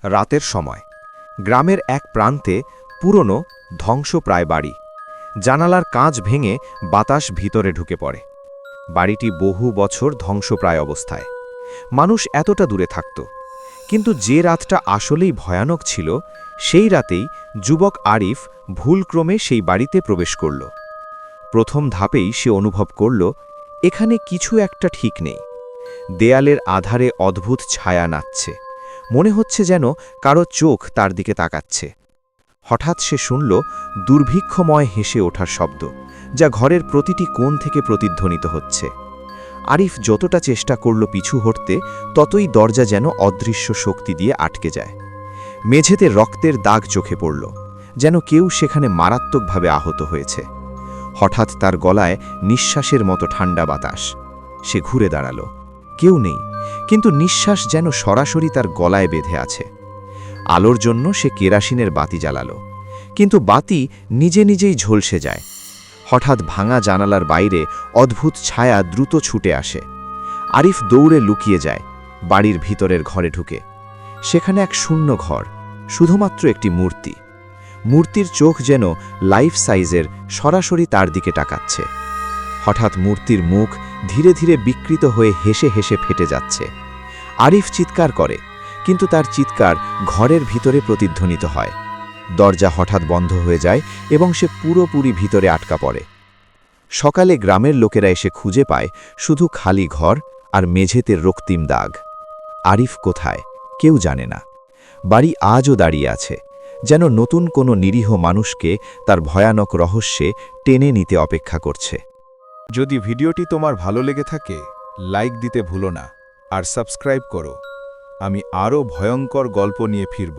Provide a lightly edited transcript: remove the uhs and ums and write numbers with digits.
রাতের সময় গ্রামের এক প্রান্তে পুরনো ধ্বংসপ্রায় বাড়ি। জানালার কাঁচ ভেঙে বাতাস ভিতরে ঢুকে পড়ে। বাড়িটি বহু বছর ধ্বংসপ্রায় অবস্থায়। মানুষ এতটা দূরে থাকত, কিন্তু যে রাতটা আসলেই ভয়ানক ছিল, সেই রাতেই যুবক আরিফ ভুলক্রমে সেই বাড়িতে প্রবেশ করল। প্রথম ধাপেই সে অনুভব করল, এখানে কিছু একটা ঠিক নেই। দেয়ালের আধারে অদ্ভুত ছায়া নাচছে, মনে হচ্ছে যেন কারো চোখ তার দিকে তাকাচ্ছে। হঠাৎ সে শুনল দুর্ভিক্ষময় হেসে ওঠার শব্দ, যা ঘরের প্রতিটি কোণ থেকে প্রতিধ্বনিত হচ্ছে। আরিফ যতটা চেষ্টা করল পিছু হটতে, ততই দরজা যেন অদৃশ্য শক্তি দিয়ে আটকে যায়। মেঝেতে রক্তের দাগ চোখে পড়ল, যেন কেউ সেখানে মারাত্মকভাবে আহত হয়েছে। হঠাৎ তার গলায় নিঃশ্বাসের মতো ঠান্ডা বাতাস। সে ঘুরে দাঁড়াল, কেউ নেই, কিন্তু নিঃশ্বাস যেন সরাসরি তার গলায় বেঁধে আছে। আলোর জন্য সে কেরাসিনের বাতি জ্বালাল, কিন্তু বাতি নিজে নিজেই ঝলসে যায়। হঠাৎ ভাঙা জানালার বাইরে অদ্ভুত ছায়া দ্রুত ছুটে আসে। আরিফ দৌড়ে লুকিয়ে যায়, বাড়ির ভিতরের ঘরে ঢুকে। সেখানে এক শূন্য ঘর, শুধুমাত্র একটি মূর্তি। মূর্তির চোখ যেন লাইফ সাইজের, সরাসরি তার দিকে তাকাচ্ছে। হঠাৎ মূর্তির মুখ ধীরে ধীরে বিকৃত হয়ে হেসে হেসে ফেটে যাচ্ছে। আরিফ চিৎকার করে, কিন্তু তার চিৎকার ঘরের ভিতরে প্রতিধ্বনিত হয়। দরজা হঠাৎ বন্ধ হয়ে যায় এবং সে পুরোপুরি ভিতরে আটকা পড়ে। সকালে গ্রামের লোকেরা এসে খুঁজে পায় শুধু খালি ঘর আর মেঝেতে রক্তিম দাগ। আরিফ কোথায় কেউ জানে না। বাড়ি আজও দাঁড়িয়ে আছে, যেন নতুন কোনো নিরীহ মানুষকে তার ভয়ানক রহস্যে টেনে নিতে অপেক্ষা করছে। যদি ভিডিওটি তোমার ভালো লেগে থাকে, লাইক দিতে ভুলো না আর সাবস্ক্রাইব করো। আমি আরও ভয়ঙ্কর গল্প নিয়ে ফিরব।